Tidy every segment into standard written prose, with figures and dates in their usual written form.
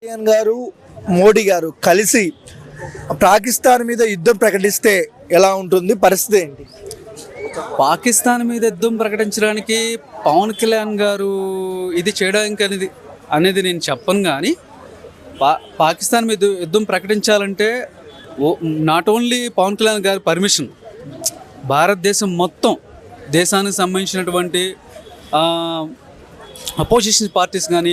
కళ్యాణ్ గారు మోడీ గారు కలిసి పాకిస్తాన్ మీద యుద్ధం ప్రకటిస్తే ఎలా ఉంటుంది పరిస్థితి ఏంటి? పాకిస్తాన్ మీద యుద్ధం ప్రకటించడానికి పవన్ కళ్యాణ్ గారు ఇది చేయడానికి అనేది నేను చెప్పను. కానీ పాకిస్తాన్ మీద యుద్ధం ప్రకటించాలంటే నాట్ ఓన్లీ పవన్ కళ్యాణ్ గారి పర్మిషన్, భారతదేశం మొత్తం దేశానికి సంబంధించినటువంటి అపోజిషన్ పార్టీస్ కానీ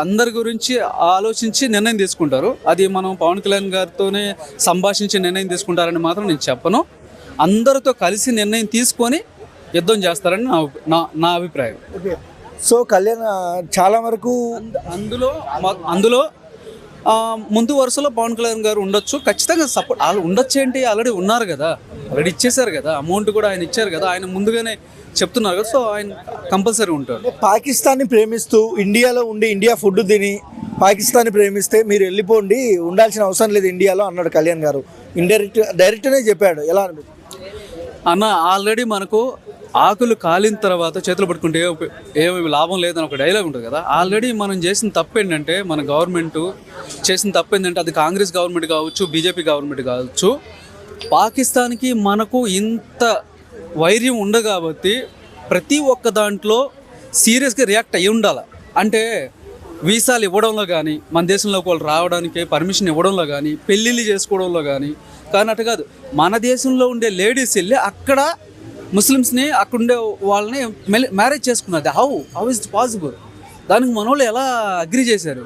అందరి గురించి ఆలోచించి నిర్ణయం తీసుకుంటారు. అది మనం పవన్ కళ్యాణ్ గారితోనే సంభాషించి నిర్ణయం తీసుకుంటారని మాత్రం నేను చెప్పను. అందరితో కలిసి నిర్ణయం తీసుకొని యుద్ధం చేస్తారని నా అభిప్రాయం. సో కళ్యాణ్ చాలా వరకు అందులో ముందు వరుసలో పవన్ కళ్యాణ్ గారు ఉండొచ్చు, ఖచ్చితంగా సపోర్ట్ వాళ్ళు ఉండొచ్చు. ఏంటి, ఆల్రెడీ ఉన్నారు కదా, ఆల్రెడీ ఇచ్చేశారు కదా, అమౌంట్ కూడా ఆయన ఇచ్చారు కదా, ఆయన ముందుగానే చెప్తున్నారు కదా, సో ఆయన కంపల్సరీ ఉంటారు. పాకిస్తాన్ని ప్రేమిస్తూ ఇండియాలో ఉండి ఇండియా ఫుడ్ తిని పాకిస్తాన్ని ప్రేమిస్తే మీరు వెళ్ళిపోండి, ఉండాల్సిన అవసరం లేదు ఇండియాలో అన్నాడు కళ్యాణ్ గారు. డైరెక్ట్నే చెప్పాడు. ఎలా అనిపిస్తుంది అన్న? ఆల్రెడీ మనకు ఆకులు కాలిన తర్వాత చేతులు పట్టుకుంటే ఏమి లాభం లేదని ఒక డైలాగ్ ఉంటుంది కదా. ఆల్రెడీ మనం చేసిన తప్పు ఏంటంటే, మన గవర్నమెంట్ చేసిన తప్పు ఏంటంటే, అది కాంగ్రెస్ గవర్నమెంట్ కావచ్చు, బీజేపీ గవర్నమెంట్ కావచ్చు, పాకిస్తాన్కి మనకు ఇంత వైర్యం ఉండదు కాబట్టి ప్రతి ఒక్క దాంట్లో సీరియస్గా రియాక్ట్ అయ్యి ఉండాలి. అంటే వీసాలు ఇవ్వడంలో కానీ, మన దేశంలోకి వాళ్ళు రావడానికి పర్మిషన్ ఇవ్వడంలో కానీ, పెళ్ళిళ్ళు చేసుకోవడంలో కానీ అటు కాదు, మన దేశంలో ఉండే లేడీస్ వెళ్ళి అక్కడ ముస్లిమ్స్ని, అక్కడ ఉండే వాళ్ళని మ్యారేజ్ చేసుకున్నది. How is it possible? దానికి మన వాళ్ళు ఎలా అగ్రి చేశారు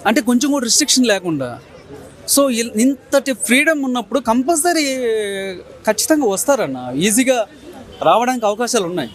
అంటే కొంచెం కూడా రిస్ట్రిక్షన్ లేకుండా. సో ఇంతటి ఫ్రీడమ్ ఉన్నప్పుడు కంపల్సరీ ఖచ్చితంగా వస్తారన్న, ఈజీగా రావడానికి అవకాశాలు ఉన్నాయి.